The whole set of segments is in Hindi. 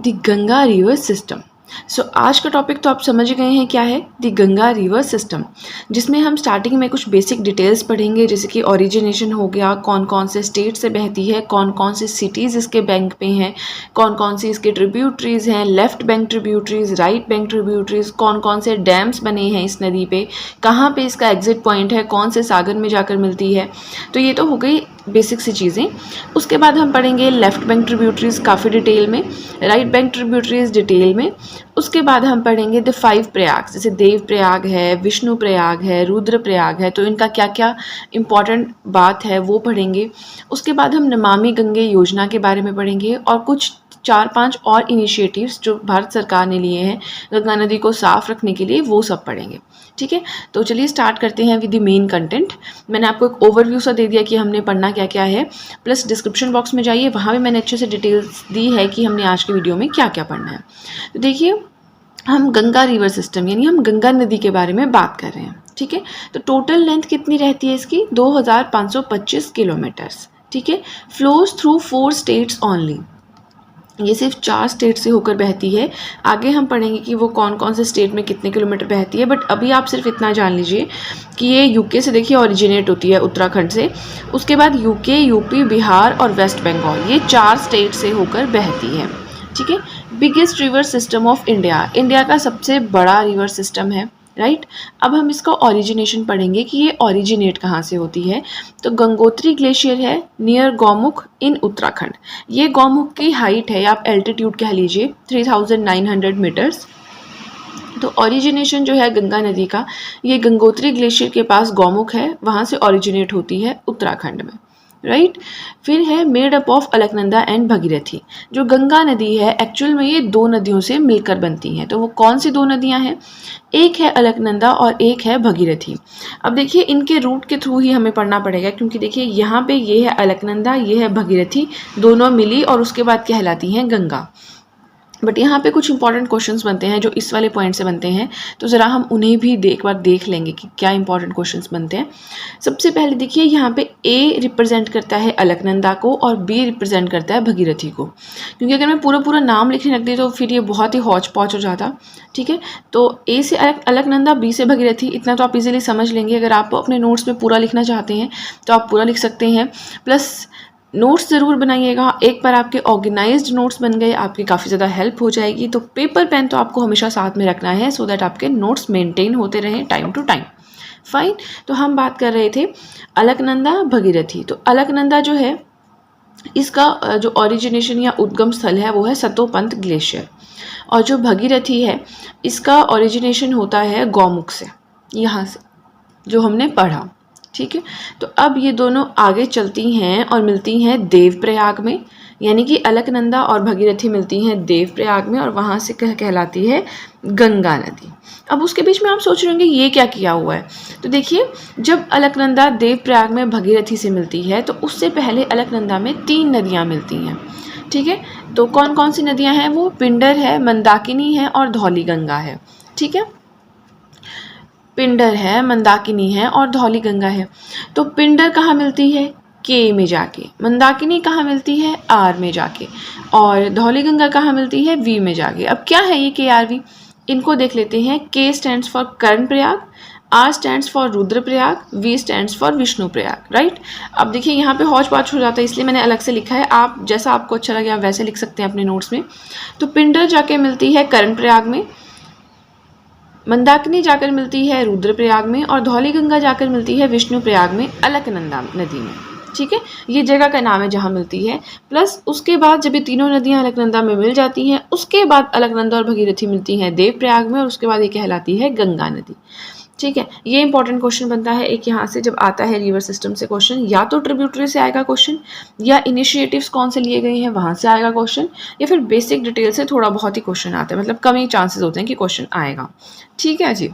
The Ganga river system. So आज का टॉपिक तो आप समझ गए हैं क्या है, द गंगा रिवर सिस्टम, जिसमें हम स्टार्टिंग में कुछ बेसिक डिटेल्स पढ़ेंगे, जैसे कि ओरिजिनेशन हो गया, कौन कौन से स्टेट से बहती है, कौन कौन से सिटीज़ इसके बैंक पे हैं, कौन कौन सी इसके ट्रिब्यूटरीज हैं, left bank tributaries, right bank tributaries, कौन कौन से डैम्स बने हैं इस नदी पे, कहाँ पे इसका एग्जिट पॉइंट है, कौन से सागर में जाकर मिलती है। तो ये तो हो गई बेसिक सी चीज़ें। उसके बाद हम पढ़ेंगे लेफ़्ट बैंक ट्रिब्यूटरीज काफ़ी डिटेल में, राइट बैंक ट्रिब्यूटरीज डिटेल में। उसके बाद हम पढ़ेंगे द 5 प्रयाग, जैसे देव प्रयाग है, विष्णु प्रयाग है, रुद्र प्रयाग है, तो इनका क्या क्या इंपॉर्टेंट बात है वो पढ़ेंगे। उसके बाद हम नमामि गंगे योजना के बारे में पढ़ेंगे और कुछ 4-5 और इनिशिएटिव्स जो भारत सरकार ने लिए हैं गंगा नदी को साफ रखने के लिए, वो सब पढ़ेंगे। ठीक है, तो चलिए स्टार्ट करते हैं विद द मेन कंटेंट। मैंने आपको एक ओवरव्यू सा दे दिया कि हमने पढ़ना क्या क्या है, प्लस डिस्क्रिप्शन बॉक्स में जाइए, वहाँ भी मैंने अच्छे से डिटेल्स दी है कि हमने आज के वीडियो में क्या क्या पढ़ना है। तो देखिए, हम गंगा रिवर सिस्टम यानी हम गंगा नदी के बारे में बात कर रहे हैं। ठीक है, तो टोटल लेंथ कितनी रहती है इसकी, 2525 किलोमीटर्स। ठीक है, फ्लोज थ्रू 4 स्टेट्स ओनली, ये सिर्फ 4 स्टेट से होकर बहती है। आगे हम पढ़ेंगे कि वो कौन कौन से स्टेट में कितने किलोमीटर बहती है, बट अभी आप सिर्फ इतना जान लीजिए कि ये यूके से देखिए ओरिजिनेट होती है, उत्तराखंड से। उसके बाद यूके, यूपी, बिहार और वेस्ट बंगाल, ये 4 स्टेट से होकर बहती है। ठीक है, biggest river system of India, India का सबसे बड़ा रिवर सिस्टम है। राइट, अब हम इसका ओरिजिनेशन पढ़ेंगे कि ये ओरिजिनेट कहाँ से होती है। तो गंगोत्री ग्लेशियर है नियर गौमुख इन उत्तराखंड। ये गौमुख की हाइट है, आप एल्टीट्यूड कह लीजिए, 3900 मीटर्स। तो ओरिजिनेशन जो है गंगा नदी का, ये गंगोत्री ग्लेशियर के पास गौमुख है, वहाँ से ओरिजिनेट होती है उत्तराखंड में। राइट, फिर है made up of Alaknanda and Bhagirathi. जो गंगा नदी है एक्चुअल में ये 2 नदियों से मिलकर बनती हैं। तो वो कौन सी 2 नदियां हैं, एक है अलकनंदा और एक है भगीरथी। अब देखिए, इनके रूट के थ्रू ही हमें पढ़ना पड़ेगा, क्योंकि देखिए यहाँ पे ये है अलकनंदा, ये है भगीरथी, दोनों मिली और उसके बाद कहलाती हैं गंगा। बट यहाँ पे कुछ इंपॉर्टेंट क्वेश्चंस बनते हैं जो इस वाले पॉइंट से बनते हैं, तो ज़रा हम उन्हें भी एक बार देख लेंगे कि क्या इंपॉर्टेंट क्वेश्चंस बनते हैं। सबसे पहले देखिए, यहाँ पे ए रिप्रेजेंट करता है अलकनंदा को और बी रिप्रेजेंट करता है भगीरथी को, क्योंकि अगर मैं पूरा नाम लिखने लग दी तो फिर ये बहुत ही हौच पौच हो जाता। ठीक है, तो ए से अलकनंदा, बी से भगीरथी, इतना तो आप इजीली समझ लेंगे। अगर आप अपने नोट्स में पूरा लिखना चाहते हैं तो आप पूरा लिख सकते हैं, प्लस नोट्स ज़रूर बनाइएगा। एक बार आपके ऑर्गेनाइज्ड नोट्स बन गए, आपकी काफ़ी ज़्यादा हेल्प हो जाएगी। तो पेपर पेन तो आपको हमेशा साथ में रखना है, सो दैट आपके नोट्स मेंटेन होते रहें टाइम टू टाइम। फाइन, तो हम बात कर रहे थे अलकनंदा भगीरथी। तो अलकनंदा जो है, इसका जो ओरिजिनेशन या उद्गम स्थल है वो है सतोपंत ग्लेशियर, और जो भगीरथी है इसका ओरिजिनेशन होता है गौमुख से, यहाँ से जो हमने पढ़ा। ठीक है, तो अब ये दोनों आगे चलती हैं और मिलती हैं देवप्रयाग में, यानी कि अलकनंदा और भगीरथी मिलती हैं देवप्रयाग में, और वहाँ से कहलाती है गंगा नदी। अब उसके बीच में आप सोच रहे होंगे ये क्या किया हुआ है। तो देखिए, जब अलकनंदा देवप्रयाग में भगीरथी से मिलती है तो उससे पहले अलकनंदा में 3 नदियाँ मिलती हैं। ठीक है, तो कौन कौन सी नदियाँ हैं वो, पिंडर है, मंदाकिनी है और धौली गंगा है। ठीक है, पिंडर है, मंदाकिनी है और धौली गंगा है। तो पिंडर कहाँ मिलती है, के में जाके, मंदाकिनी कहाँ मिलती है, आर में जाके, और धौली गंगा कहाँ मिलती है, वी में जाके। अब क्या है ये के आर वी, इनको देख लेते हैं। K stands for Karna Prayag, R stands for Rudra Prayag, V stands for Vishnu Prayag. Right, अब देखिए यहाँ पे हौच पौच हो जाता है, इसलिए मैंने अलग से लिखा है। आप जैसा आपको अच्छा लगे आप वैसे लिख सकते हैं अपने नोट्स में। तो पिंडर जाके मिलती है कर्ण प्रयाग में, मंदाकिनी जाकर मिलती है रुद्रप्रयाग में, और धौली गंगा जाकर मिलती है विष्णु प्रयाग में, अलकनंदा नदी में। ठीक है, ये जगह का नाम है जहाँ मिलती है। प्लस उसके बाद जब ये तीनों नदियाँ अलकनंदा में मिल जाती हैं, उसके बाद अलकनंदा और भगीरथी मिलती हैं देवप्रयाग में, और उसके बाद ये कहलाती है गंगा नदी। ठीक है, ये इंपॉर्टेंट क्वेश्चन बनता है एक यहाँ से, जब आता है रिवर सिस्टम से क्वेश्चन, या तो ट्रिब्यूटरी से आएगा क्वेश्चन, या इनिशिएटिव्स कौन से लिए गए हैं वहाँ से आएगा क्वेश्चन, या फिर बेसिक डिटेल से थोड़ा बहुत ही क्वेश्चन आता है, मतलब कम ही चांसेस होते हैं कि क्वेश्चन आएगा। ठीक है जी,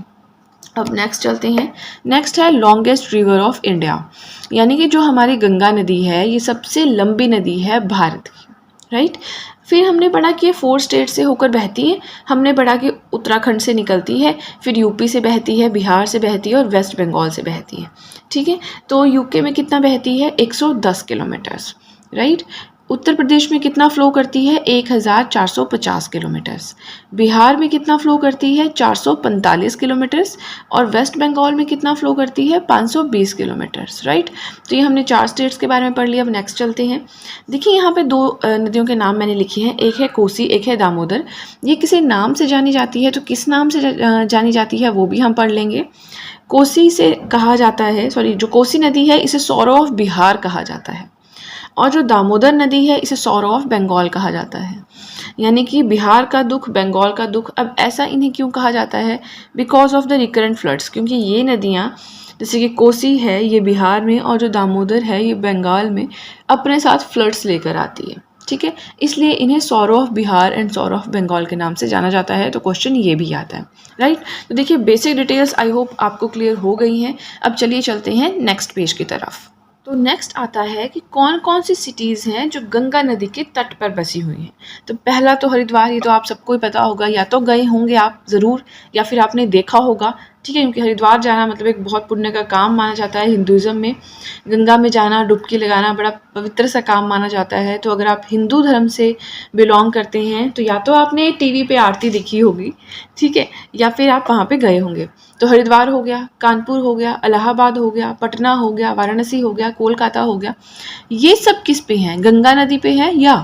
अब नेक्स्ट चलते हैं। नेक्स्ट है लॉन्गेस्ट रिवर ऑफ इंडिया, यानी कि जो हमारी गंगा नदी है ये सबसे लंबी नदी है भारत की। राइट, फिर हमने पढ़ा कि ये 4 स्टेट से होकर बहती है। हमने पढ़ा कि उत्तराखंड से निकलती है, फिर यूपी से बहती है, बिहार से बहती है और वेस्ट बंगाल से बहती है। ठीक है, तो यूके में कितना बहती है, 110 किलोमीटर्स। राइट, उत्तर प्रदेश में कितना फ्लो करती है 1450 किलोमीटर्स, बिहार में कितना फ्लो करती है 445 किलोमीटर्स, और वेस्ट बंगाल में कितना फ्लो करती है 520 किलोमीटर्स, राइट। तो ये हमने 4 स्टेट्स के बारे में पढ़ लिया। अब नेक्स्ट चलते हैं। देखिए यहाँ पे 2 नदियों के नाम मैंने लिखे हैं, एक है कोसी, एक है दामोदर। ये किसी नाम से जानी जाती है, तो किस नाम से जानी जाती है वो भी हम पढ़ लेंगे। कोसी से कहा जाता है, जो कोसी नदी है इसे सौरो ऑफ बिहार कहा जाता है, और जो दामोदर नदी है इसे सौरो ऑफ बंगाल कहा जाता है। यानी कि बिहार का दुख, बंगाल का दुख। अब ऐसा इन्हें क्यों कहा जाता है? Because of the recurrent floods, क्योंकि ये नदियाँ जैसे कि कोसी है ये बिहार में, और जो दामोदर है ये बंगाल में अपने साथ फ्लड्स लेकर आती है, ठीक है। इसलिए इन्हें sorrow of Bihar and sorrow of Bengal के नाम से जाना जाता है। तो क्वेश्चन ये भी आता है, राइट। तो देखिए बेसिक डिटेल्स आई होप आपको क्लियर हो गई हैं। अब चलिए चलते हैं नेक्स्ट पेज की तरफ। तो नेक्स्ट आता है कि कौन कौन सी सिटीज़ हैं जो गंगा नदी के तट पर बसी हुई हैं। तो पहला तो हरिद्वार, ये तो आप सबको ही पता होगा, या तो गए होंगे आप ज़रूर या फिर आपने देखा होगा, ठीक है। क्योंकि हरिद्वार जाना मतलब एक बहुत पुण्य का काम माना जाता है हिंदुज़म में। गंगा में जाना, डुबकी लगाना बड़ा पवित्र सा काम माना जाता है। तो अगर आप हिंदू धर्म से बिलोंग करते हैं तो या तो आपने टीवी पे आरती देखी होगी, ठीक है, या फिर आप वहाँ पे गए होंगे। तो हरिद्वार हो गया, कानपुर हो गया, इलाहाबाद हो गया, पटना हो गया, वाराणसी हो गया, कोलकाता हो गया। ये सब किस पे हैं? गंगा नदी पे है या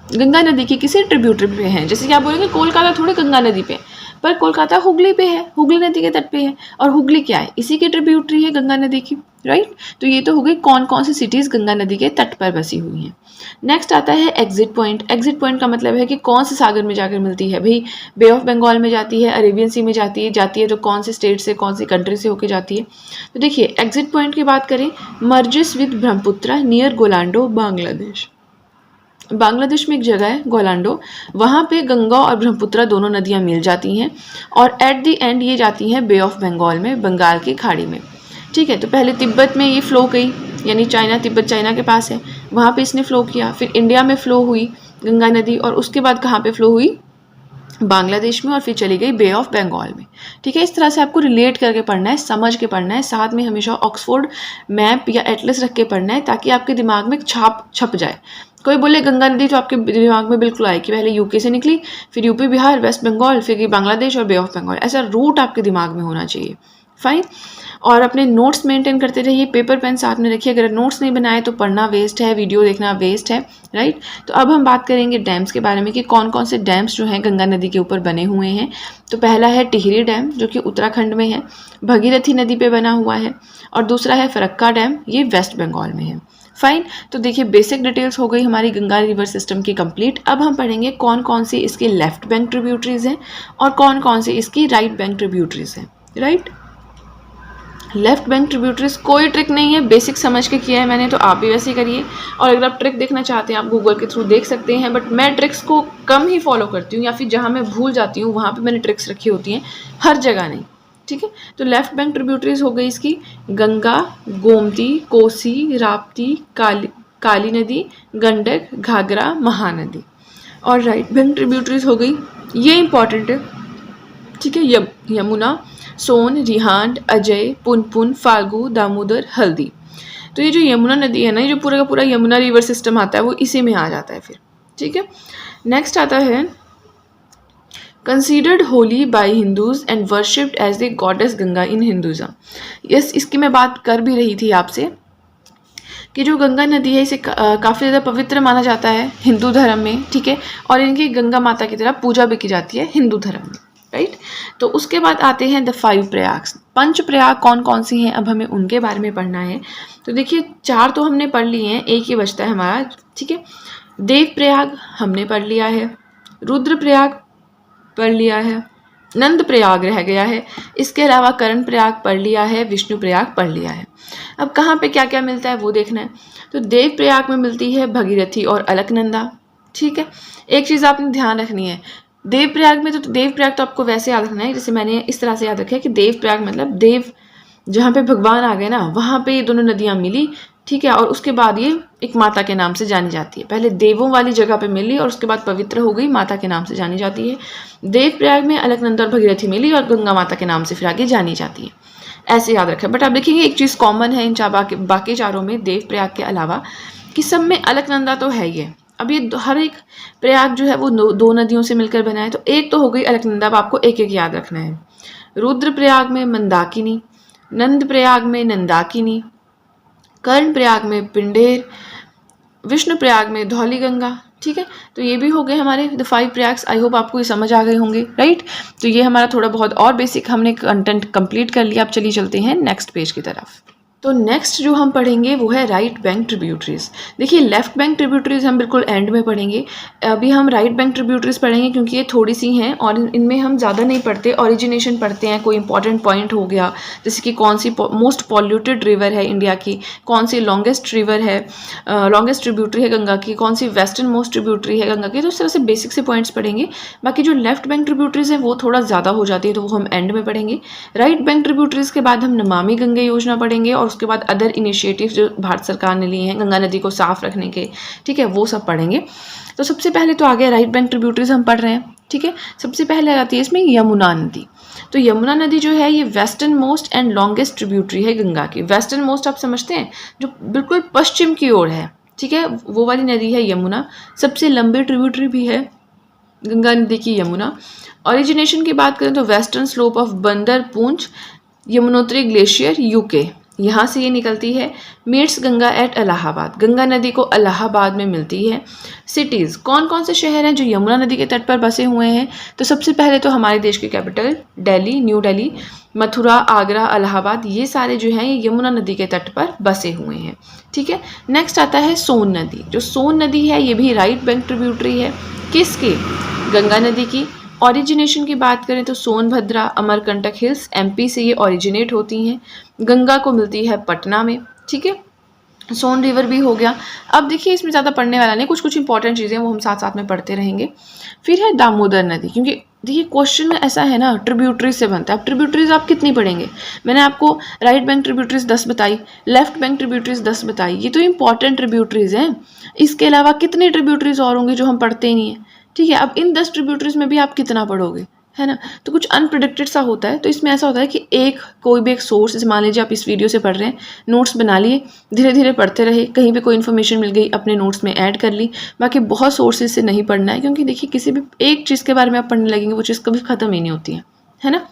गंगा नदी की किसी ट्रिब्यूटरी पे हैं। जैसे कि आप बोलेंगे कोलकाता थोड़ी गंगा नदी पे, पर कोलकाता हुगली पे है, हुगली नदी के तट पे है, और हुगली क्या है? इसी की ट्रिब्यूटरी है गंगा नदी की, राइट। तो ये तो हो गई कौन कौन सी सिटीज़ गंगा नदी के तट पर बसी हुई हैं। नेक्स्ट आता है एग्जिट पॉइंट। एग्जिट पॉइंट का मतलब है कि कौन से सागर में जाकर मिलती है। भाई बे ऑफ बंगाल में जाती है, अरेबियन सी में जाती है तो कौन से स्टेट से, कौन सी कंट्री से होकर जाती है। तो देखिए एग्जिट पॉइंट की बात करें, मर्जिस विद ब्रह्मपुत्रा नियर गोलांडो, बांग्लादेश। बांग्लादेश में एक जगह है गोलांडो, वहाँ पे गंगा और ब्रह्मपुत्रा दोनों नदियाँ मिल जाती हैं, और एट दी एंड ये जाती हैं बे ऑफ बंगाल में, बंगाल की खाड़ी में, ठीक है। तो पहले तिब्बत में ये फ़्लो गई, यानी चाइना, तिब्बत चाइना के पास है, वहाँ पे इसने फ़्लो किया। फिर इंडिया में फ़्लो हुई गंगा नदी, और उसके बाद कहाँ पे फ़्लो हुई? बांग्लादेश में, और फिर चली गई बे ऑफ बंगाल में, ठीक है। इस तरह से आपको रिलेट करके पढ़ना है, समझ के पढ़ना है। साथ में हमेशा ऑक्सफोर्ड मैप या एटलस रख के पढ़ना है, ताकि आपके दिमाग में छाप छप जाए। कोई बोले गंगा नदी तो आपके दिमाग में बिल्कुल आए कि पहले यूके से निकली, फिर यूपी, बिहार, वेस्ट बंगाल, फिर बांग्लादेश और बे ऑफ बंगाल। ऐसा रूट आपके दिमाग में होना चाहिए, फाइन। और अपने नोट्स मेंटेन करते रहिए, पेपर पेन साथ में रखिए। अगर नोट्स नहीं बनाए तो पढ़ना वेस्ट है, वीडियो देखना वेस्ट है, राइट। तो अब हम बात करेंगे डैम्स के बारे में कि कौन कौन से डैम्स जो हैं गंगा नदी के ऊपर बने हुए हैं। तो पहला है टिहरी डैम जो कि उत्तराखंड में है, भगीरथी नदी पे बना हुआ है, और दूसरा है फरक्का डैम, ये वेस्ट बंगाल में है, फाइन। तो देखिए बेसिक डिटेल्स हो गई हमारी गंगा रिवर सिस्टम की कंप्लीट। अब हम पढ़ेंगे कौन कौन सी इसकी लेफ्ट बैंक ट्रिब्यूटरीज हैं और कौन कौन सी इसकी राइट बैंक ट्रिब्यूटरीज हैं, राइट। लेफ्ट बैंक ट्रिब्यूटरीज कोई ट्रिक नहीं है, बेसिक समझ के किया है मैंने, तो आप भी वैसे ही करिए। और अगर आप ट्रिक देखना चाहते हैं आप गूगल के थ्रू देख सकते हैं, बट मैं ट्रिक्स को कम ही फॉलो करती हूँ, या फिर जहाँ मैं भूल जाती हूँ वहाँ पे मैंने ट्रिक्स रखी होती हैं, हर जगह नहीं, ठीक है। तो लेफ्ट बैंक ट्रिब्यूटरीज हो गई इसकी गंगा, गोमती, कोसी, राप्ती, काली नदी, गंडक, घाघरा, महानदी। और राइट बैंक ट्रिब्यूटरीज हो गई, ये इंपॉर्टेंट है, ठीक है, यमुना, सोन, रिहांड, अजय, पुनपुन, फाल्गु, दामोदर, हल्दी। तो ये जो यमुना नदी है ना, ये जो पूरा का पूरा यमुना रिवर सिस्टम आता है वो इसी में आ जाता है फिर, ठीक है। नेक्स्ट आता है considered holy by Hindus and worshipped as the goddess Ganga in Hinduism. Yes, इसकी मैं बात कर भी रही थी आपसे कि जो गंगा नदी है इसे काफ़ी ज़्यादा पवित्र माना जाता है हिंदू धर्म में, ठीक है, और इनकी गंगा माता की तरह पूजा भी की जाती है हिंदू धर्म में, राइट। तो उसके बाद आते हैं द 5 प्रयाग्स। 5 प्रयाग कौन कौन सी हैं, अब हमें उनके बारे में पढ़ना है। तो देखिए 4 तो हमने पढ़ लिए हैं, एक ही बचता है हमारा, ठीक है। देव प्रयाग हमने पढ़ लिया है, रुद्र प्रयाग पढ़ लिया है, नंद प्रयाग रह गया है, इसके अलावा कर्ण प्रयाग पढ़ लिया है, विष्णु प्रयाग पढ़ लिया है। अब कहाँ पे क्या क्या मिलता है वो देखना है। तो देव प्रयाग में मिलती है भगीरथी और अलकनंदा, ठीक है। एक चीज़ आपने ध्यान रखनी है, देव प्रयाग में, तो देव प्रयाग तो आपको वैसे याद रखना है जैसे मैंने इस तरह से याद रखा है कि देव प्रयाग मतलब देव जहाँ पे भगवान आ गए ना, वहाँ पे ये दोनों नदियाँ मिली, ठीक है, और उसके बाद ये एक माता के नाम से जानी जाती है। पहले देवों वाली जगह पे मिली और उसके बाद पवित्र हो गई, माता के नाम से जानी जाती है। देव प्रयाग में अलकनंदा और भगीरथी मिली और गंगा माता के नाम से फिर आगे जानी जाती है, ऐसे याद रखें। बट आप देखेंगे एक चीज़ कॉमन है इन बाकी चारों में, देव प्रयाग के अलावा, कि सब में अलकनंदा तो है ही है। अब ये हर एक प्रयाग जो है वो दो नदियों से मिलकर बना है, तो एक तो हो गई अलकनंदा। अब आपको एक एक याद रखना है। रुद्र प्रयाग में मंदाकिनी, नंद प्रयाग में नंदाकिनी, कर्ण प्रयाग में पिंडेर, विष्णु प्रयाग में धौली गंगा। ठीक है, तो ये भी हो गए हमारे द 5 प्रयाग्स। आई होप आपको ये समझ आ गए होंगे, राइट। तो ये हमारा थोड़ा बहुत और बेसिक हमने कंटेंट कंप्लीट कर लिया। अब चलिए चलते हैं नेक्स्ट पेज की तरफ। तो नेक्स्ट जो हम पढ़ेंगे वो है राइट बैंक ट्रिब्यूटरीज। देखिए लेफ्ट बैंक ट्रिब्यूटरीज हम बिल्कुल एंड में पढ़ेंगे, अभी हम राइट बैंक ट्रिब्यूटरीज पढ़ेंगे क्योंकि ये थोड़ी सी हैं और इनमें हम ज़्यादा नहीं पढ़ते, ओरिजिनेशन पढ़ते हैं। कोई इंपॉर्टेंट पॉइंट हो गया, जैसे कि कौन सी मोस्ट पॉल्यूटेड रिवर है इंडिया की, कौन सी लॉन्गेस्ट रिवर है, लॉन्गेस्ट ट्रिब्यूटरी है गंगा की, कौन सी वेस्टर्न मोस्ट ट्रिब्यूटरी है गंगा की। तो इस तरह से बेसिक से पॉइंट्स पढ़ेंगे। बाकी जो लेफ्ट बैंक ट्रिब्यूटरीज है वो थोड़ा ज़्यादा हो जाती है, तो वो हम एंड में पढ़ेंगे। राइट बैंक ट्रिब्यूटरीज के बाद हम नमामि गंगे योजना पढ़ेंगे और उसके बाद अदर इनिशिएटिव जो भारत सरकार ने लिए हैं गंगा नदी को साफ रखने के, ठीक है, वो सब पढ़ेंगे। तो सबसे पहले तो आ गया राइट बैंक ट्रिब्यूटरीज हम पढ़ रहे हैं, ठीक है। सबसे पहले आती है इसमें यमुना नदी। तो यमुना नदी जो है ये western most and longest tributary है गंगा की। वेस्टर्न मोस्ट आप समझते हैं, जो बिल्कुल पश्चिम की ओर है, ठीक है, वो वाली नदी है यमुना। सबसे लंबी ट्रिब्यूटरी भी है गंगा नदी की यमुना। ओरिजिनेशन की बात करें तो वेस्टर्न स्लोप ऑफ बंदर पूंछ यमुनोत्री ग्लेशियर यूके, यहाँ से ये निकलती है। मीट्स गंगा एट इलाहाबाद, गंगा नदी को इलाहाबाद में मिलती है। सिटीज़, कौन कौन से शहर हैं जो यमुना नदी के तट पर बसे हुए हैं? तो सबसे पहले तो हमारे देश की कैपिटल दिल्ली, न्यू दिल्ली, मथुरा, आगरा, इलाहाबाद, ये सारे जो हैं ये यमुना नदी के तट पर बसे हुए हैं, ठीक है। नेक्स्ट आता है सोन नदी। जो सोन नदी है ये भी राइट बैंक ट्रिब्यूटरी है, किसकी? गंगा नदी की। ओरिजिनेशन की बात करें तो सोनभद्रा, अमरकंटक हिल्स, एमपी से ये ओरिजिनेट होती हैं। गंगा को मिलती है पटना में, ठीक है। सोन रिवर भी हो गया। अब देखिए इसमें ज़्यादा पढ़ने वाला नहीं, कुछ कुछ इंपॉर्टेंट चीज़ें वो हम साथ साथ में पढ़ते रहेंगे। फिर है दामोदर नदी, क्योंकि देखिए क्वेश्चन ऐसा है ना, ट्रिब्यूटरीज से बनता है। अब ट्रिब्यूटरीज आप कितनी पढ़ेंगे? मैंने आपको राइट बैंक ट्रिब्यूटरीज 10 बताई, लेफ्ट बैंक ट्रिब्यूटरीज 10 बताई, ये तो इंपॉर्टेंट ट्रिब्यूटरीज हैं। इसके अलावा कितने ट्रिब्यूटरीज और होंगे जो हम पढ़ते ही नहीं है, ठीक है। अब इन 10 ट्रिब्यूटरीज में भी आप कितना पढ़ोगे, है ना। तो कुछ अनप्रिडिक्टेड सा होता है। तो इसमें ऐसा होता है कि कोई भी एक सोर्स, जैसे मान लीजिए आप इस वीडियो से पढ़ रहे हैं, नोट्स बना लिए, धीरे धीरे पढ़ते रहे, कहीं पे कोई इन्फॉर्मेशन मिल गई अपने नोट्स में ऐड कर ली। बाकी बहुत सोर्सेज से नहीं पढ़ना है, क्योंकि देखिए किसी भी एक चीज़ के बारे में आप पढ़ने लगेंगे वो चीज़ कभी ख़त्म ही नहीं होती है ना।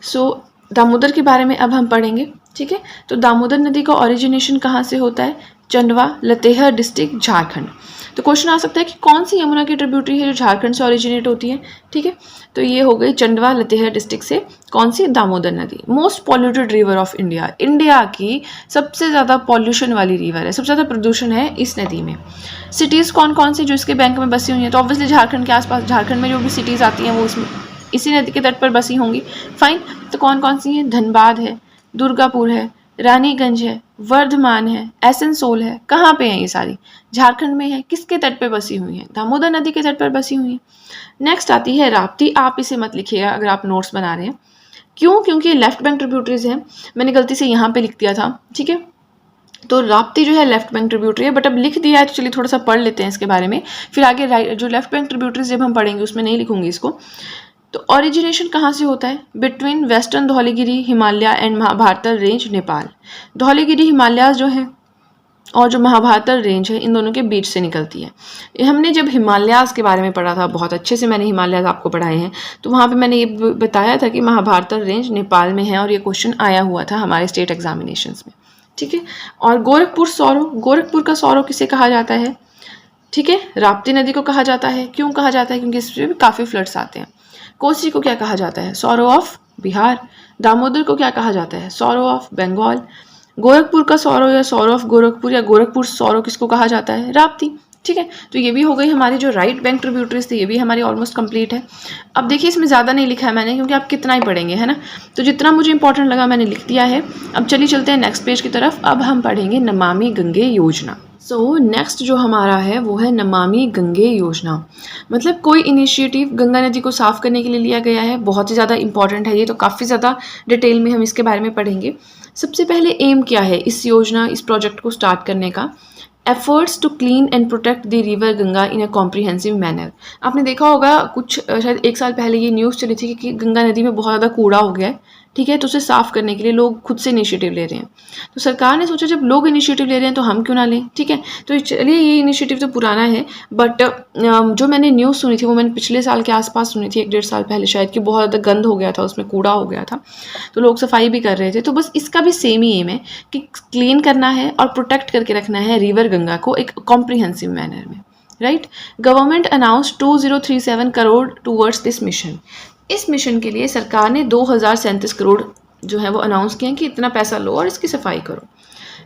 सो दामोदर के बारे में अब हम पढ़ेंगे, ठीक है। तो दामोदर नदी का ओरिजिनेशन कहाँ से होता है? चंडवा, लतेहर डिस्ट्रिक्ट, झारखंड। तो क्वेश्चन आ सकता है कि कौन सी यमुना की ट्रिब्यूटरी है जो झारखंड से ओरिजिनेट होती है, ठीक है। तो ये हो गई चंडवा लतेहर डिस्ट्रिक्ट से कौन सी? दामोदर नदी। Most polluted river of India, India की सबसे ज़्यादा पॉल्यूशन वाली रिवर है, सबसे ज़्यादा प्रदूषण है इस नदी में। सिटीज़ कौन कौन सी जो इसके बैंक में बसी हुई हैं? तो ऑब्वियसली झारखंड के आसपास, झारखंड में जो भी सिटीज़ आती हैं वो इसमें इसी नदी के तट पर बसी होंगी। फाइन, तो कौन कौन सी हैं? धनबाद है, दुर्गापुर है, रानीगंज है, वर्धमान है, एसनसोल है। कहाँ पे हैं ये सारी? झारखंड में है। किसके तट पे बसी हुई हैं? दामोदर नदी के तट पर बसी हुई हैं। नेक्स्ट आती है राप्ती। आप इसे मत लिखिएगा अगर आप नोट्स बना रहे हैं। क्यों? क्योंकि लेफ्ट बैंक ट्रिब्यूटरीज हैं, मैंने गलती से यहाँ पे लिख दिया था, ठीक है। तो राप्ती जो है लेफ्ट बैंक ट्रिब्यूटरी है, बट अब लिख दिया है तो चलिए थोड़ा सा पढ़ लेते हैं इसके बारे में। फिर आगे जो लेफ्ट बैंक ट्रिब्यूटरीज जब हम पढ़ेंगे उसमें नहीं लिखूंगी इसको। तो ओरिजिनेशन कहाँ से होता है? Between western Dhaulagiri Himalaya and Mahabharat range, Nepal. Dhaulagiri Himalayas जो है और जो महाभारतल रेंज है, इन दोनों के बीच से निकलती है। हमने जब हिमालयाज के बारे में पढ़ा था, बहुत अच्छे से मैंने हिमालयाज आपको पढ़ाए हैं, तो वहाँ पे मैंने ये बताया था कि महाभारतल रेंज नेपाल में है और ये क्वेश्चन आया हुआ था हमारे स्टेट एग्जामिनेशंस में, ठीक है। और गोरखपुर सौरो, गोरखपुर का सौरो किसे कहा जाता है? ठीक है, राप्ती नदी को कहा जाता है। क्यों कहा जाता है? क्योंकि इसमें भी काफ़ी फ्लड्स आते हैं। कोसी को क्या कहा जाता है? Sorrow of Bihar. दामोदर को क्या कहा जाता है? Sorrow of Bengal. गोरखपुर का सौरो या सौरो ऑफ गोरखपुर या गोरखपुर सौरो किसको कहा जाता है? राप्ती, ठीक है। तो ये भी हो गई हमारी जो राइट बैंक ट्रिब्यूटरीज थी, ये भी हमारी ऑलमोस्ट कंप्लीट है। अब देखिए इसमें ज़्यादा नहीं लिखा है मैंने, क्योंकि आप कितना ही पढ़ेंगे, है ना। तो जितना मुझे इंपॉर्टेंट लगा मैंने लिख दिया है। अब चलिए चलते हैं नेक्स्ट पेज की तरफ। अब हम पढ़ेंगे नमामि गंगे योजना। सो नेक्स्ट जो हमारा है वो है नमामि गंगे योजना। मतलब कोई इनिशिएटिव गंगा नदी को साफ करने के लिए लिया गया है, बहुत ही ज़्यादा इंपॉर्टेंट है ये, तो काफ़ी ज़्यादा डिटेल में हम इसके बारे में पढ़ेंगे। सबसे पहले एम क्या है इस योजना, इस प्रोजेक्ट को स्टार्ट करने का? Efforts to clean and protect the river Ganga in a comprehensive manner. आपने देखा होगा कुछ शायद 1 साल पहले ये न्यूज़ चली थी कि गंगा नदी में बहुत ज़्यादा कूड़ा हो गया है, ठीक है, तो उसे साफ़ करने के लिए लोग खुद से इनिशिएटिव ले रहे हैं। तो सरकार ने सोचा जब लोग इनिशिएटिव ले रहे हैं तो हम क्यों ना लें, ठीक है। तो चलिए ये इनिशिएटिव तो पुराना है, बट जो मैंने न्यूज़ सुनी थी वो मैंने पिछले साल के आसपास सुनी थी, 1-1.5 साल पहले शायद, कि बहुत ज़्यादा गंद हो गया था, उसमें कूड़ा हो गया था, तो लोग सफाई भी कर रहे थे। तो बस इसका भी सेम ही एम है कि क्लीन करना है और प्रोटेक्ट करके रखना है रिवर गंगा को एक कॉम्प्रिहेंसिव मैनर में, right. Government announce 2037 crore towards this mission. इस मिशन के लिए सरकार ने 2037 करोड़ जो है वो अनाउंस किया कि इतना पैसा लो और इसकी सफाई करो।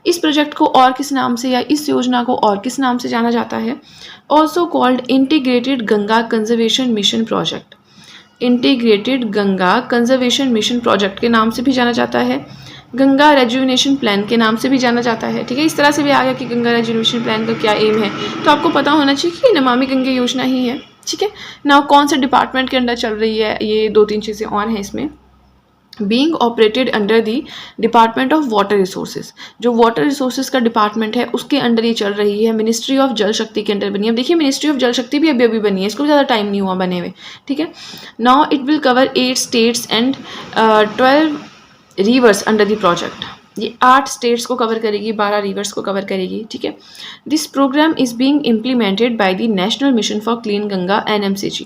इस प्रोजेक्ट को और किस नाम से या इस योजना को और किस नाम से जाना जाता है? Also called integrated Ganga conservation mission project. Integrated Ganga conservation mission project के नाम से भी जाना जाता है, गंगा रेजुविनेशन प्लान के नाम से भी जाना जाता है, ठीक है। इस तरह से भी आ गया कि गंगा रेजुविनेशन प्लान का क्या एम है, तो आपको पता होना चाहिए कि नमामि गंगे योजना ही है, ठीक है। नाउ कौन से डिपार्टमेंट के अंडर चल रही है, ये 2-3 चीज़ें और हैं इसमें। Being operated under the department of water resources, जो वाटर रिसोर्सेज का डिपार्टमेंट है उसके अंडर ये चल रही है, मिनिस्ट्री ऑफ जल शक्ति के अंडर बनी है। अब देखिए मिनिस्ट्री ऑफ जल शक्ति भी अभी बनी है, इसको भी ज़्यादा टाइम नहीं हुआ बने हुए, ठीक है। Now it will cover 8 states and 12 reverse under the project. ये 8 स्टेट्स को कवर करेगी, 12 रिवर्स को कवर करेगी, ठीक है। This programme is being implemented by the national mission for clean Ganga NMCG।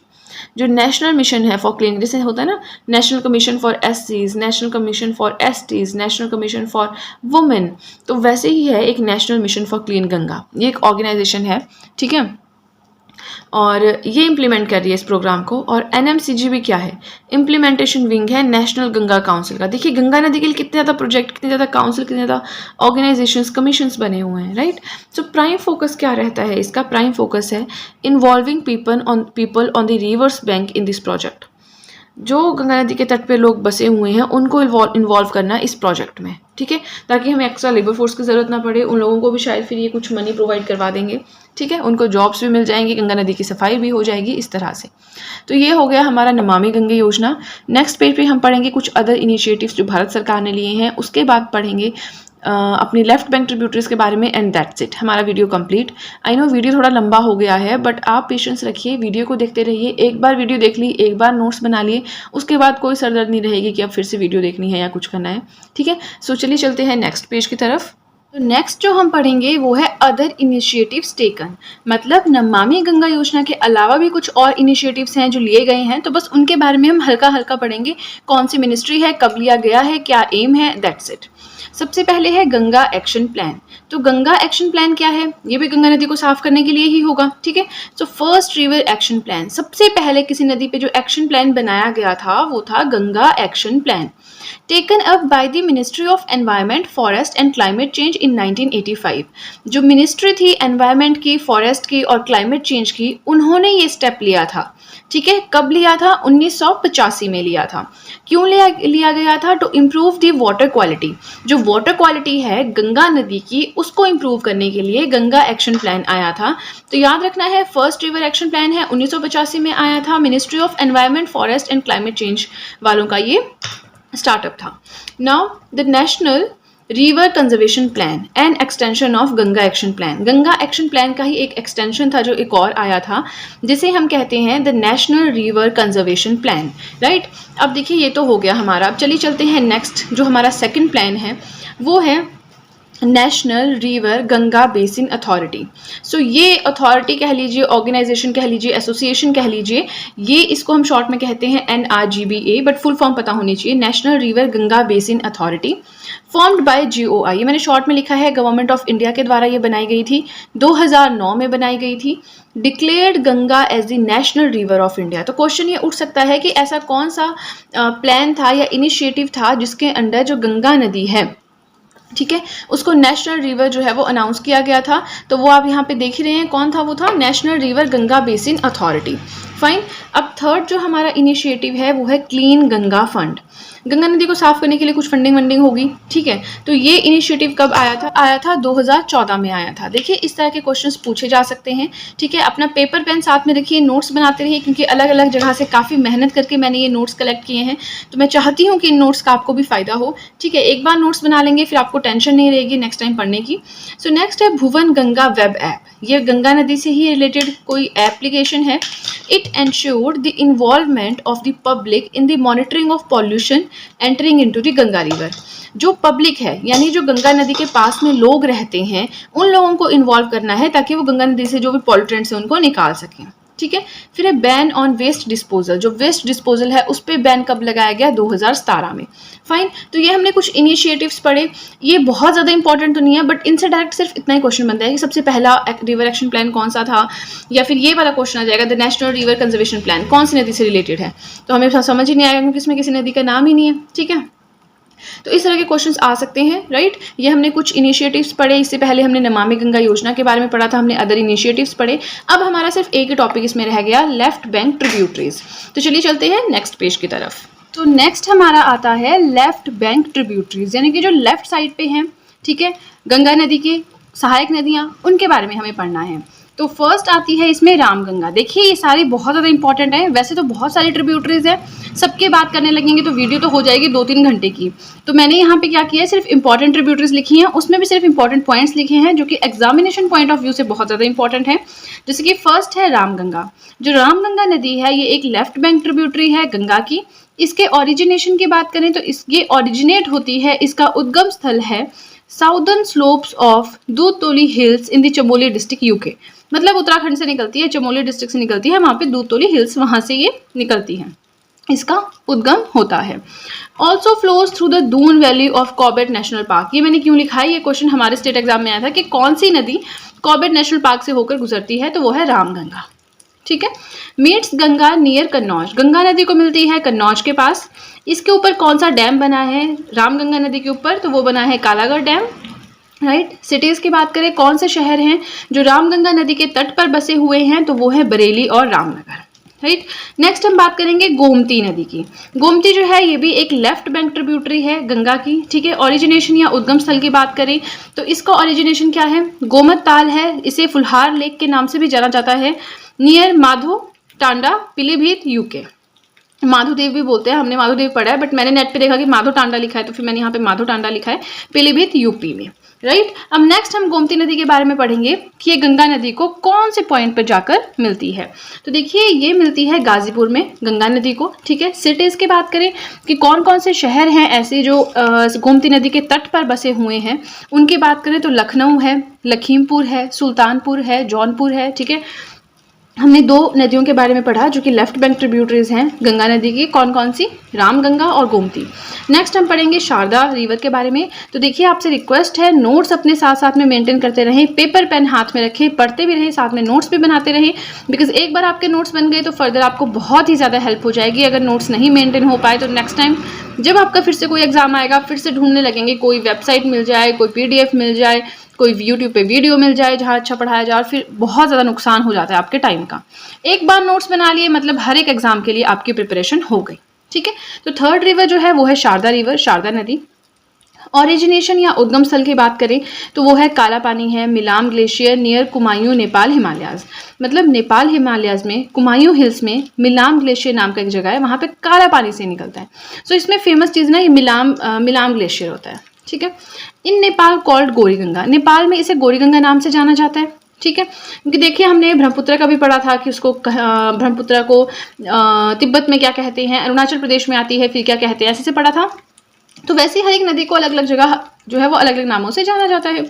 जो नेशनल मिशन है फॉर क्लीन, जैसे होता है ना national commission for SCs, national commission for STs, national commission for women, तो वैसे ही है एक national mission for clean Ganga, ये एक ऑर्गेनाइजेशन है, ठीक है। और ये इम्प्लीमेंट कर रही है इस प्रोग्राम को। और NMCG भी क्या है, इम्प्लीमेंटेशन विंग है नेशनल गंगा काउंसिल का। देखिए गंगा नदी के लिए कितने ज़्यादा प्रोजेक्ट, कितने ज़्यादा काउंसिल, कितने ज़्यादा ऑर्गेनाइजेशंस, कमीशंस बने हुए हैं, राइट। सो प्राइम फोकस क्या रहता है इसका? प्राइम फोकस है involving people on the reverse bank in this project. जो गंगा नदी के तट पे लोग बसे हुए हैं उनको इन्वॉल्व करना इस प्रोजेक्ट में, ठीक है, ताकि हमें एक्स्ट्रा लेबर फोर्स की ज़रूरत ना पड़े। उन लोगों को भी शायद फिर ये कुछ मनी प्रोवाइड करवा देंगे, ठीक है, उनको जॉब्स भी मिल जाएंगी, गंगा नदी की सफाई भी हो जाएगी, इस तरह से। तो ये हो गया हमारा नमामि गंगे योजना। नेक्स्ट पेज पे हम पढ़ेंगे कुछ अदर इनिशिएटिव्स जो भारत सरकार ने लिए हैं, उसके बाद पढ़ेंगे अपनी लेफ्ट बैंक ट्रिब्यूटरीज के बारे में, एंड दैट्स इट, हमारा video complete. I know video थोड़ा लंबा हो गया है, बट आप पेशेंस रखिए, वीडियो को देखते रहिए। एक बार वीडियो देख ली, एक बार नोट्स बना लिए, उसके बाद कोई सरदर्द नहीं रहेगी कि अब फिर से वीडियो देखनी है या कुछ करना है, ठीक है। सो चलिए चलते हैं नेक्स्ट पेज की तरफ। तो नेक्स्ट जो हम पढ़ेंगे वो है अदर इनिशिएटिव्स टेकन, मतलब नमामि गंगा योजना के अलावा भी कुछ और इनिशिएटिव्स हैं जो लिए गए हैं, तो बस उनके बारे में हम हल्का हल्का पढ़ेंगे। कौन सी मिनिस्ट्री है, कब लिया गया है, क्या एम है, दैट्स इट। सबसे पहले है गंगा एक्शन प्लान। तो गंगा एक्शन प्लान क्या है? ये भी गंगा नदी को साफ करने के लिए ही होगा, ठीक है। So first river action plan, सबसे पहले किसी नदी पे जो एक्शन प्लान बनाया गया था वो था Ganga action plan, taken up by the ministry of environment, forest and climate change in 1985। जो मिनिस्ट्री थी एनवायरनमेंट की, फॉरेस्ट की और क्लाइमेट चेंज की, उन्होंने ये स्टेप लिया था, ठीक है। कब लिया था? 1985 में लिया था। क्यों लिया गया था? To improve the water quality. जो वाटर क्वालिटी है गंगा नदी की, उसको इम्प्रूव करने के लिए गंगा एक्शन प्लान आया था। तो याद रखना है, फर्स्ट रिवर एक्शन प्लान है, 1985 में आया था, ministry of environment, forest and climate change वालों का ये स्टार्टअप था। Now the national river conservation plan and extension of Ganga action plan. Ganga action plan का ही एक एक्सटेंशन था जो एक और आया था, जिसे हम कहते हैं the national river conservation plan, right. अब देखिए ये तो हो गया हमारा। अब चलिए चलते हैं नेक्स्ट, जो हमारा सेकंड प्लान है वो है national river Ganga basin authority. So ये अथॉरिटी कह लीजिए, ऑर्गेनाइजेशन कह लीजिए, एसोसिएशन कह लीजिए, ये इसको हम शॉर्ट में कहते हैं NRGBA, बट फुल फॉर्म पता होनी चाहिए, national river Ganga basin authority, formed by GOI। ये मैंने शॉर्ट में लिखा है, गवर्नमेंट ऑफ इंडिया के द्वारा ये बनाई गई थी, 2009 में बनाई गई थी। Declared Ganga as the national river of India. तो क्वेश्चन ये उठ सकता है कि ऐसा कौन सा प्लान था या इनिशिएटिव था जिसके अंडर जो गंगा नदी है, ठीक है, उसको नेशनल रिवर जो है वो अनाउंस किया गया था। तो वो आप यहाँ पे देख ही रहे हैं, कौन था? वो था national river Ganga basin authority. Fine. अब थर्ड जो हमारा इनिशिएटिव है वो है क्लीन गंगा फंड। गंगा नदी को साफ करने के लिए कुछ फंडिंग होगी, ठीक है। तो ये इनिशिएटिव कब आया था? आया था 2014 में आया था। देखिए इस तरह के क्वेश्चंस पूछे जा सकते हैं, ठीक है। अपना पेपर पेन साथ में रखिए, नोट्स बनाते रहिए, क्योंकि अलग अलग जगह से काफ़ी मेहनत करके मैंने ये नोट्स कलेक्ट किए हैं। तो मैं चाहती हूँ कि इन नोट्स का आपको भी फायदा हो, ठीक है। एक बार नोट्स बना लेंगे फिर आपको टेंशन नहीं रहेगी नेक्स्ट टाइम पढ़ने की। सो नेक्स्ट है भुवन गंगा वेब ऐप। ये गंगा नदी से ही रिलेटेड कोई एप्लीकेशन है। It it ensured the involvement of the public in the monitoring of pollution entering into the Ganga river. जो पब्लिक है यानी जो गंगा नदी के पास में लोग रहते हैं उन लोगों को इन्वॉल्व करना है ताकि वो गंगा नदी से जो भी पॉल्यूटेंट्स हैं उनको निकाल सकें। ठीक है, फिर है बैन ऑन वेस्ट डिस्पोजल। जो वेस्ट डिस्पोजल है उस पर बैन कब लगाया गया? 2017 में। फाइन, तो ये हमने कुछ इनिशिएटिव्स पढ़े, ये बहुत ज़्यादा इंपॉर्टेंट तो नहीं है बट इनसे डायरेक्ट सिर्फ इतना ही क्वेश्चन बनता है कि सबसे पहला रिवर एक्शन प्लान कौन सा था, या फिर ये वाला क्वेश्चन आ जाएगा the national river conservation plan कौन सी नदी से रिलेटेड है, तो हमें समझ ही नहीं आएगा क्योंकि इसमें किसी नदी का नाम ही नहीं है। ठीक है, तो इस तरह के क्वेश्चंस आ सकते हैं, राइट। ये हमने कुछ इनिशिएटिव्स पढ़े, इससे पहले हमने नमामि गंगा योजना के बारे में पढ़ा था, हमने अदर इनिशिएटिव्स पढ़े। अब हमारा सिर्फ एक ही टॉपिक इसमें रह गया, लेफ्ट बैंक ट्रिब्यूटरीज। तो चलिए चलते हैं नेक्स्ट पेज की तरफ। तो नेक्स्ट हमारा आता है लेफ्ट बैंक ट्रिब्यूटरीज, यानी कि जो लेफ्ट साइड पे हैं, ठीक है, गंगा नदी की सहायक नदियाँ, उनके बारे में हमें पढ़ना है। तो फर्स्ट आती है इसमें रामगंगा। देखिए ये सारी बहुत ज़्यादा इंपॉर्टेंट है, वैसे तो बहुत सारी ट्रिब्यूटरीज है, सबके बात करने लगेंगे तो वीडियो तो हो जाएगी 2-3 घंटे की। तो मैंने यहाँ पे क्या किया है, सिर्फ इंपॉर्टेंट ट्रिब्यूटरीज लिखी हैं, उसमें भी सिर्फ इंपॉर्टेंट पॉइंट्स लिखे हैं जो कि एग्जामिनेशन पॉइंट ऑफ व्यू से बहुत ज़्यादा इंपॉर्टेंट है। जैसे कि फर्स्ट है रामगंगा। जो रामगंगा नदी है ये एक लेफ्ट बैंक ट्रिब्यूटरी है गंगा की। इसके ओरिजिनेशन की बात करें तो ये ओरिजिनेट होती है, इसका उद्गम स्थल है southern slopes of Dudhatoli hills in the Chamoli district UK. मतलब उत्तराखंड से निकलती है, चमोली डिस्ट्रिक्ट से निकलती है, वहाँ पे दूधतोली हिल्स वहाँ से ये निकलती है, इसका उद्गम होता है। Also flows through the Doon valley of Corbett national park. ये मैंने क्यों लिखा है, ये क्वेश्चन हमारे स्टेट एग्जाम में आया था कि कौन सी नदी कॉर्बेट नेशनल पार्क से होकर गुजरती है, तो वो है रामगंगा। ठीक है, मीट्स गंगा नियर कन्नौज। गंगा नदी को मिलती है कन्नौज के पास। इसके ऊपर कौन सा डैम बना है रामगंगा नदी के ऊपर, तो वो बना है कालागढ़ डैम, राइट। सिटीज़ की बात करें, कौन से शहर हैं जो रामगंगा नदी के तट पर बसे हुए हैं, तो वो है बरेली और रामनगर, राइट। नेक्स्ट हम बात करेंगे गोमती नदी की। गोमती जो है ये भी एक लेफ्ट बैंक ट्रिब्यूटरी है गंगा की, ठीक है। ओरिजिनेशन या उद्गम स्थल की बात करें तो इसका ओरिजिनेशन क्या है, गोमत ताल है, इसे फुलहार लेक के नाम से भी जाना जाता है, नियर माधो टांडा पीलीभीत यूके। माधोदेव भी बोलते हैं, हमने माधोदेव पढ़ा है बट मैंने नेट पे देखा कि माधो टांडा लिखा है तो फिर मैंने यहाँ पे माधो टांडा लिखा है, पीलीभीत यूपी में, राइट। अब नेक्स्ट हम गोमती नदी के बारे में पढ़ेंगे कि ये गंगा नदी को कौन से पॉइंट पर जाकर मिलती है। तो देखिए ये मिलती है गाजीपुर में गंगा नदी को, ठीक है। सिटीज़ की बात करें कि कौन कौन से शहर हैं ऐसे जो गोमती नदी के तट पर बसे हुए हैं, उनकी बात करें तो लखनऊ है, लखीमपुर है, सुल्तानपुर है, जौनपुर है, ठीक है। हमने 2 नदियों के बारे में पढ़ा जो कि लेफ्ट बैंक ट्रिब्यूटरीज हैं गंगा नदी की, कौन कौन सी, रामगंगा और गोमती। नेक्स्ट हम पढ़ेंगे शारदा रिवर के बारे में। तो देखिए आपसे रिक्वेस्ट है नोट्स अपने साथ साथ में मेंटेन करते रहें, पेपर पेन हाथ में रखें, पढ़ते भी रहें, साथ में नोट्स भी बनाते रहें, बिकॉज एक बार आपके नोट्स बन गए तो फर्दर आपको बहुत ही ज़्यादा हेल्प हो जाएगी। अगर नोट्स नहीं मेंटेन हो पाए तो नेक्स्ट टाइम जब आपका फिर से कोई एग्जाम आएगा फिर से ढूंढने लगेंगे, कोई वेबसाइट मिल जाए, कोई PDF मिल जाए, कोई यूट्यूब पे वीडियो मिल जाए जहाँ अच्छा पढ़ाया जाए, और फिर बहुत ज़्यादा नुकसान हो जाता है आपके टाइम का। एक बार नोट्स बना लिए मतलब हर एक एग्जाम के लिए आपकी प्रिपरेशन हो गई, ठीक है। तो थर्ड रिवर जो है वो है शारदा रिवर, शारदा नदी। ओरिजिनेशन या उद्गम स्थल की बात करें तो वो है काला पानी है, मिलाम ग्लेशियर नियर कुमायूं नेपाल हिमालयाज। मतलब नेपाल हिमालयाज में कुमायूं हिल्स में मिलाम ग्लेशियर नाम का एक जगह है, वहाँ पे काला पानी से निकलता है। सो इसमें फेमस चीज़ ना ये मिलाम ग्लेशियर होता है, ठीक है। इन नेपाल कॉल्ड गौरीगंगा, नेपाल में इसे गौरीगंगा नाम से जाना जाता है, ठीक है। क्योंकि देखिए हमने ब्रह्मपुत्र का भी पढ़ा था कि उसको ब्रह्मपुत्र को तिब्बत में क्या कहते हैं, अरुणाचल प्रदेश में आती है फिर क्या कहते हैं, ऐसे से पढ़ा था। तो वैसे हर एक नदी को अलग अलग जगह जो है वो अलग अलग नामों से जाना जाता है।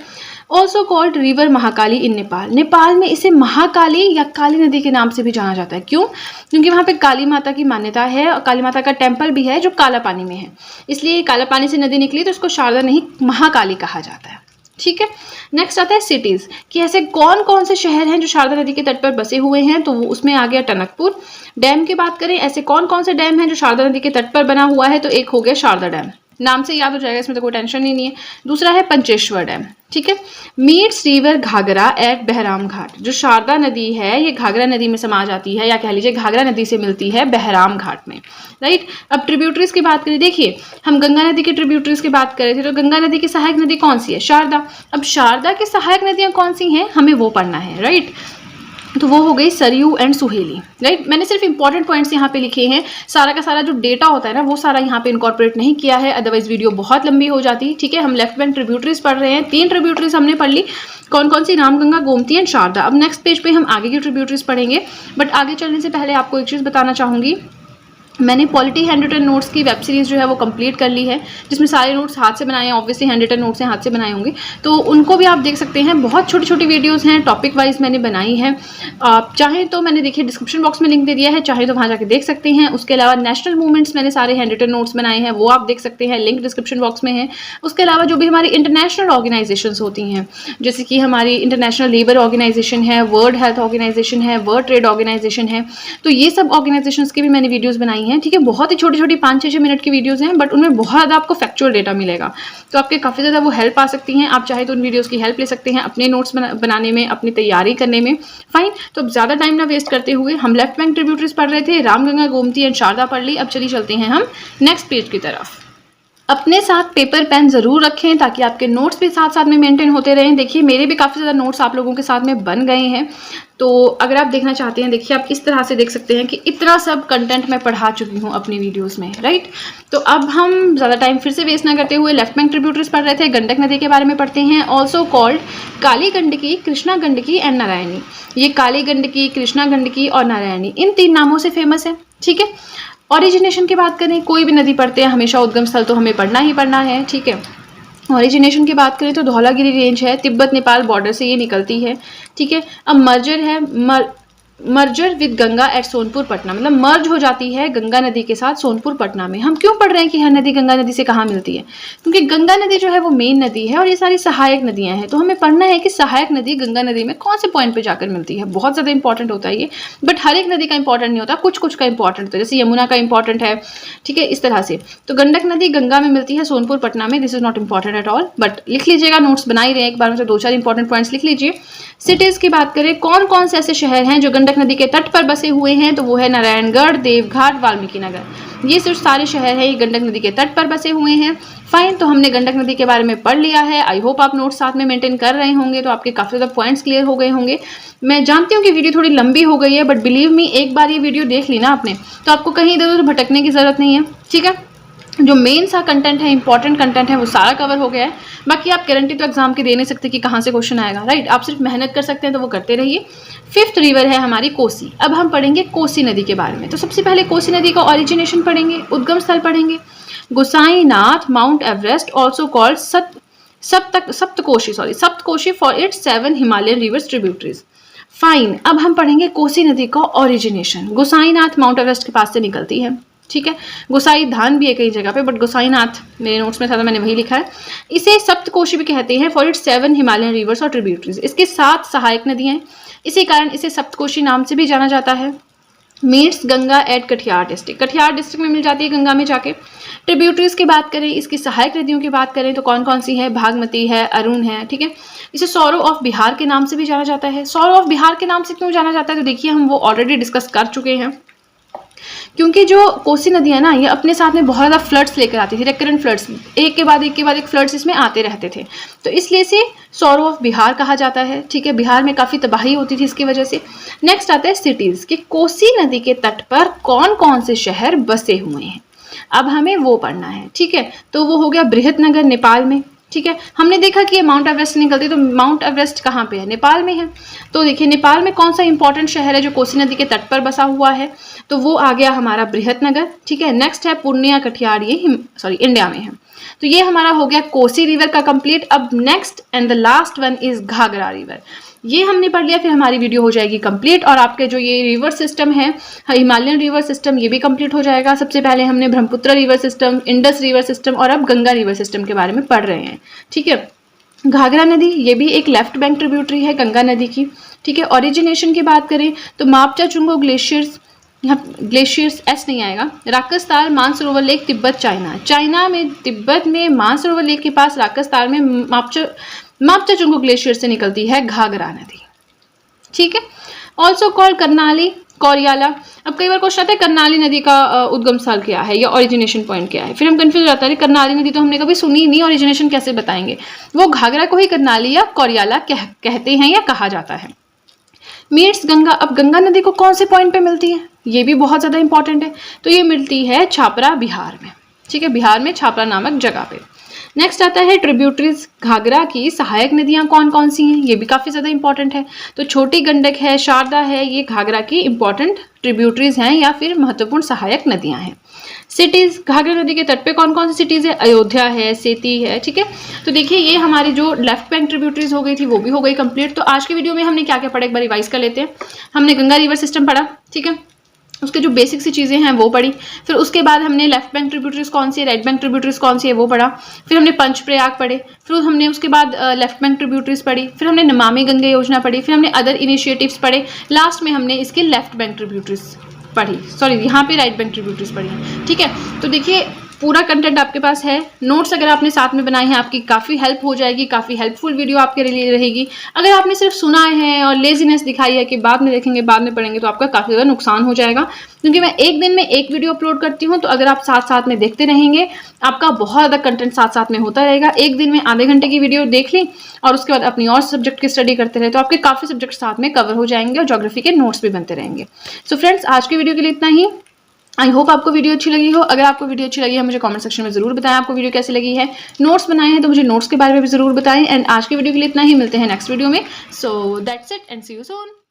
ऑल्सो कॉल्ड रिवर महाकाली इन नेपाल, नेपाल में इसे महाकाली या काली नदी के नाम से भी जाना जाता है। क्यों? क्योंकि वहाँ पे काली माता की मान्यता है और काली माता का टेम्पल भी है जो काला पानी में है, इसलिए काला पानी से नदी निकली तो उसको शारदा नहीं महाकाली कहा जाता है, ठीक है। नेक्स्ट आता है सिटीज़ कि ऐसे कौन कौन से शहर हैं जो शारदा नदी के तट पर बसे हुए हैं, तो वो उसमें आ गया टनकपुर। डैम की बात करें, ऐसे कौन कौन से डैम हैं जो शारदा नदी के तट पर बना हुआ है, तो एक हो गया शारदा डैम, नाम से याद हो जाएगा, इसमें तो कोई टेंशन ही नहीं है। दूसरा है पंचेश्वर डैम, ठीक है। Meets river Ghaghara at Bahram Ghat, जो शारदा नदी है ये घाघरा नदी में समा जाती है, या कह लीजिए घाघरा नदी से मिलती है बहराम घाट में, राइट। अब ट्रिब्यूटरीज की बात करें, देखिए हम गंगा नदी की ट्रिब्यूटरीज की बात कर रहे थे, तो गंगा नदी की सहायक नदी कौन सी है, शारदा। अब शारदा की सहायक नदियाँ कौन सी हैं हमें वो पढ़ना है, राइट। तो वो हो गई सरयू एंड सुहेली, राइट। मैंने सिर्फ इंपॉर्टेंट पॉइंट्स यहाँ पे लिखे हैं, सारा का सारा जो डेटा होता है ना वो सारा यहाँ पे इनकॉर्पोरेट नहीं किया है, अदरवाइज वीडियो बहुत लंबी हो जाती। ठीक है, हम लेफ्ट बैंक ट्रिब्यूटरीज पढ़ रहे हैं, 3 ट्रिब्यूटरीज हमने पढ़ ली, कौन कौन सी, रामगंगा, गोमती एंड शारदा। अब नेक्स्ट पेज पे हम आगे की ट्रिब्यूटरीज पढ़ेंगे, बट आगे चलने से पहले आपको एक चीज़ बताना चाहूँगी, मैंने पॉलिटी हैंड रिटन नोट्स की वेब सीरीज़ जो है वो कंप्लीट कर ली है, जिसमें सारे नोट्स हाथ से बनाए हैं, ऑब्वियसली हैंड रिटन नोट्स हैं, हाथ से बनाए होंगे, तो उनको भी आप देख सकते हैं। बहुत छोटी छोटी वीडियोस हैं, टॉपिक वाइज मैंने बनाई है, आप चाहें तो मैंने देखिए डिस्क्रिप्शन बॉक्स में लिंक दे दिया है, चाहे तो वहाँ जाके देख सकते हैं। उसके अलावा नेशनल मूवमेंट्स मैंने सारे हैंड रिटन नोट्स बनाए हैं, वो आप देख सकते हैं, लिंक डिस्क्रिप्शन बॉक्स में है। उसके अलावा जो भी हमारी इंटरनेशनल ऑर्गेनाइजेशंस होती हैं, जैसे कि हमारी इंटरनेशनल लेबर ऑर्गेनाइजेशन है, वर्ल्ड हेल्थ ऑर्गेनाइजेशन है, वर्ल्ड ट्रेड ऑर्गेनाइजेशन है, तो ये सब ऑर्गेनाइजेशंस की भी मैंने वीडियोज़ बनाई हैं। ठीक है, बहुत ही छोटी छोटी 5-6 मिनट की वीडियोस हैं, बट उनमें बहुत ज़्यादा आपको फैक्चुअल डेटा मिलेगा, तो आपके काफ़ी ज़्यादा वो हेल्प आ सकती हैं। आप चाहे तो उन वीडियोस की हेल्प ले सकते हैं अपने नोट्स बनाने में, अपनी तैयारी करने में। फाइन, तो अब ज़्यादा टाइम ना वेस्ट करते हुए, हम लेफ्ट बैंक ट्रिब्यूटरीज पढ़ रहे थे, रामगंगा, गोमती एंड शारदा पढ़ ली, अब चलिए चलते हैं हम नेक्स्ट पेज की तरफ। अपने साथ पेपर पेन ज़रूर रखें ताकि आपके नोट्स भी साथ साथ में मेंटेन होते रहें। देखिए मेरे भी काफ़ी ज़्यादा नोट्स आप लोगों के साथ में बन गए हैं, तो अगर आप देखना चाहते हैं, देखिए आप इस तरह से देख सकते हैं कि इतना सब कंटेंट मैं पढ़ा चुकी हूँ अपनी वीडियोस में, राइट। तो अब हम ज़्यादा टाइम फिर से वेस्ट ना करते हुए लेफ्ट बैंक ट्रिब्यूटरीज पढ़ रहे थे, गंडक नदी के बारे में पढ़ते हैं, also called Kali Gandaki, Krishna Gandaki and Narayani. ये काली गंडकी, कृष्णा गंडकी और नारायणी इन 3 नामों से फेमस है। ठीक है, ओरिजिनेशन की बात करें, कोई भी नदी पढ़ते हैं हमेशा उद्गम स्थल तो हमें पढ़ना ही पढ़ना है। ठीक है, ओरिजिनेशन की बात करें तो धौलागिरी रेंज है, तिब्बत नेपाल बॉर्डर से ये निकलती है। ठीक है, अब मर्जर है, merger with Ganga at Sonpur Patna, मतलब मर्ज हो जाती है गंगा नदी के साथ सोनपुर पटना में। हम क्यों पढ़ रहे हैं कि हर नदी गंगा नदी से कहाँ मिलती है, क्योंकि गंगा नदी जो है वो मेन नदी है और ये सारी सहायक नदियां हैं, तो हमें पढ़ना है कि सहायक नदी गंगा नदी में कौन से पॉइंट पे जाकर मिलती है। बहुत ज़्यादा इंपॉर्टेंट होता है ये, बट हर एक नदी का इंपॉर्टेंट नहीं होता, कुछ कुछ का इंपॉर्टेंट होता है, जैसे यमुना का इंपॉर्टेंट है। ठीक है, इस तरह से तो गंडक नदी गंगा में मिलती है सोनपुर पटना में, this is not important at all, but लिख लीजिएगा, नोट्स बना ही रहे हैं, एक बार में से 2-4 इंपॉर्टेंट पॉइंट्स लिख लीजिए। सिटीज़ की बात करें, कौन कौन से ऐसे शहर हैं जो गंडक नदी के तट पर बसे हुए हैं, तो वो है नारायणगढ़, देवघाट, वाल्मीकि नगर। ये सिर्फ सारे शहर हैं, ये गंडक नदी के तट पर बसे हुए हैं। फाइन, तो हमने गंडक नदी के बारे में पढ़ लिया है। आई होप आप नोट्स साथ में मेंटेन कर रहे होंगे, तो आपके काफ़ी ज़्यादा पॉइंट्स क्लियर हो गए होंगे। मैं जानती हूँ कि वीडियो थोड़ी लंबी हो गई है, बट बिलीव मी, एक बार ये वीडियो देख ली ना आपने, तो आपको कहीं इधर उधर भटकने की ज़रूरत नहीं है। ठीक है, जो मेन सा कंटेंट है, इंपॉर्टेंट कंटेंट है, वो सारा कवर हो गया है। बाकी आप गारंटी तो एग्जाम की दे नहीं सकते कि कहाँ से क्वेश्चन आएगा, राइट। आप सिर्फ मेहनत कर सकते हैं, तो वो करते रहिए। 5th रिवर है हमारी कोसी। अब हम पढ़ेंगे कोसी नदी के बारे में। तो सबसे पहले कोसी नदी का ओरिजिनेशन पढ़ेंगे, उद्गम स्थल पढ़ेंगे। Gosainath mount Everest, also called Saptakoshi for its 7 Himalayan rivers tributaries. Fine, अब हम पढ़ेंगे कोसी नदी का ओरिजिनेशन। गोसाईनाथ माउंट एवरेस्ट के पास से निकलती है। ठीक है, गोसाई धान भी है कई जगह पे, बट गोसाईनाथ मेरे नोट्स में था तो मैंने वही लिखा है। इसे सप्तकोशी भी कहते हैं फॉर इट्स 7 हिमालयन रिवर्स और ट्रिब्यूटरीज। इसके 7 सहायक नदियां हैं, इसी कारण इसे सप्तकोशी नाम से भी जाना जाता है। Meets Ganga at Katihar district, Katihar district में मिल जाती है गंगा में जाके। ट्रिब्यूटरीज की बात करें, इसकी सहायक नदियों की बात करें तो कौन कौन सी है, भागमती है, अरुण है। ठीक है, इसे सौरो ऑफ बिहार के नाम से भी जाना जाता है। सौरो ऑफ बिहार के नाम से क्यों जाना जाता है, तो देखिए हम वो ऑलरेडी डिस्कस कर चुके हैं, क्योंकि जो कोसी नदी है ना, ये अपने साथ में बहुत ज़्यादा फ्लड्स लेकर आती थी, रेकरेंट फ्लड्स, एक के बाद एक फ्लड्स इसमें आते रहते थे, तो इसलिए इसे सौरो ऑफ बिहार कहा जाता है। ठीक है, बिहार में काफ़ी तबाही होती थी इसकी वजह से। नेक्स्ट आता है सिटीज़, कि कोसी नदी के तट पर कौन कौन से शहर बसे हुए हैं, अब हमें वो पढ़ना है। ठीक है, तो वो हो गया बृहत्नगर नेपाल में। ठीक है, हमने देखा कि ये माउंट एवरेस्ट निकलती, तो माउंट एवरेस्ट कहाँ पे है, नेपाल में है। तो देखिए नेपाल में कौन सा इंपॉर्टेंट शहर है जो कोसी नदी के तट पर बसा हुआ है, तो वो आ गया हमारा बृहत्नगर। ठीक है, नेक्स्ट है पूर्णिया कटिहार, ये इंडिया में है। तो ये हमारा हो गया कोसी रिवर का कंप्लीट। अब next and the last one is Ghaghara river, ये हमने पढ़ लिया, फिर हमारी वीडियो हो जाएगी कंप्लीट, और आपके जो ये रिवर सिस्टम है, हिमालयन रिवर सिस्टम, ये भी कंप्लीट हो जाएगा। सबसे पहले हमने Brahmaputra river system, Indus river system और अब गंगा रिवर सिस्टम के बारे में पढ़ रहे हैं। ठीक है, घाघरा नदी ये भी एक लेफ्ट बैंक ट्रिब्यूटरी है गंगा नदी की। ठीक है, ओरिजिनेशन की बात करें तो मापचा चुंगो ग्लेशियर्स, यहाँ ग्लेशियर्स एस नहीं आएगा, राकसताल, मानसरोवर लेक, तिब्बत, चाइना में, तिब्बत में मानसरोवर लेक के पास राकसताल में मापचा चुंगो ग्लेशियर से निकलती है घाघरा नदी। ठीक है, ऑल्सो कॉल्ड करनाली, कोरियाला। अब कई बार क्वेश्चन आता है करनाली नदी का उद्गम स्थल क्या है या ओरिजिनेशन पॉइंट क्या है, फिर हम कंफ्यूज हो जाता है, करनाली नदी तो हमने कभी सुनी नहीं, ओरिजिनेशन कैसे बताएंगे। वो घाघरा को ही करनाली या कोरियाला कहते हैं या कहा जाता है। मीट्स गंगा। अब गंगा नदी को कौन से पॉइंट पे मिलती है, ये भी बहुत ज़्यादा इंपॉर्टेंट है। तो ये मिलती है छापरा बिहार में, ठीक है, बिहार में छापरा नामक जगह पे। नेक्स्ट आता है ट्रिब्यूटरीज, घाघरा की सहायक नदियाँ कौन कौन सी हैं, ये भी काफ़ी ज़्यादा इंपॉर्टेंट है। तो छोटी गंडक है, शारदा है, ये घाघरा की इंपॉर्टेंट ट्रिब्यूटरीज हैं या फिर महत्वपूर्ण सहायक नदियाँ हैं। सिटीज़, घाघरा नदी के तट पे कौन कौन सी सिटीज़ है, अयोध्या है, सेती है, ठीक है। तो देखिए ये हमारी जो लेफ्ट बैंक ट्रिब्यूटरीज हो गई थी वो भी हो गई कंप्लीट। तो आज के वीडियो में हमने क्या क्या पढ़ा एक बार रिवाइज कर लेते हैं। हमने गंगा रिवर सिस्टम पढ़ा, ठीक है, उसके जो बेसिक सी चीज़ें हैं वो पढ़ी। फिर उसके बाद हमने लेफ्ट बैंक ट्रिब्यूटरीज कौन सी है, राइट बैंक ट्रिब्यूटरीज कौन सी है वो पढ़ा। फिर हमने पंचप्रयाग पढ़े, फिर हमने उसके बाद लेफ्ट बैंक ट्रिब्यूटरीज पढ़ी, फिर हमने नमामि गंगे योजना पढ़ी, फिर हमने अदर इनिशिएटिव्स पढ़े, लास्ट में हमने इसके लेफ्ट बैंक ट्रिब्यूटरीज पढ़ी, सॉरी यहाँ पे राइट बैंक ट्रिब्यूटरीज पढ़ी है, ठीक है। तो देखिए पूरा कंटेंट आपके पास है, नोट्स अगर आपने साथ में बनाए हैं आपकी काफ़ी हेल्प हो जाएगी, काफ़ी हेल्पफुल वीडियो आपके लिए रहेगी। अगर आपने सिर्फ सुना है और लेजीनेस दिखाई है कि बाद में देखेंगे बाद में पढ़ेंगे, तो आपका काफ़ी ज़्यादा नुकसान हो जाएगा, क्योंकि मैं एक दिन में एक वीडियो अपलोड करती हूँ। तो अगर आप साथ साथ में देखते रहेंगे आपका बहुत ज़्यादा कंटेंट साथ साथ में होता रहेगा। एक दिन में आधे घंटे की वीडियो देख ली और उसके बाद अपनी और सब्जेक्ट की स्टडी करते रहे तो आपके काफ़ी सब्जेक्ट साथ में कवर हो जाएंगे और ज्योग्राफी के नोट्स भी बनते रहेंगे। सो फ्रेंड्स आज की वीडियो के लिए इतना ही। आई होप आपको वीडियो अच्छी लगी हो। अगर आपको वीडियो अच्छी लगी है मुझे कमेंट सेक्शन में जरूर बताएं आपको वीडियो कैसी लगी है। नोट्स बनाए हैं तो मुझे नोट्स के बारे में भी जरूर बताएं। एंड आज की वीडियो के लिए इतना ही, मिलते हैं नेक्स्ट वीडियो में। So that's it and see you soon.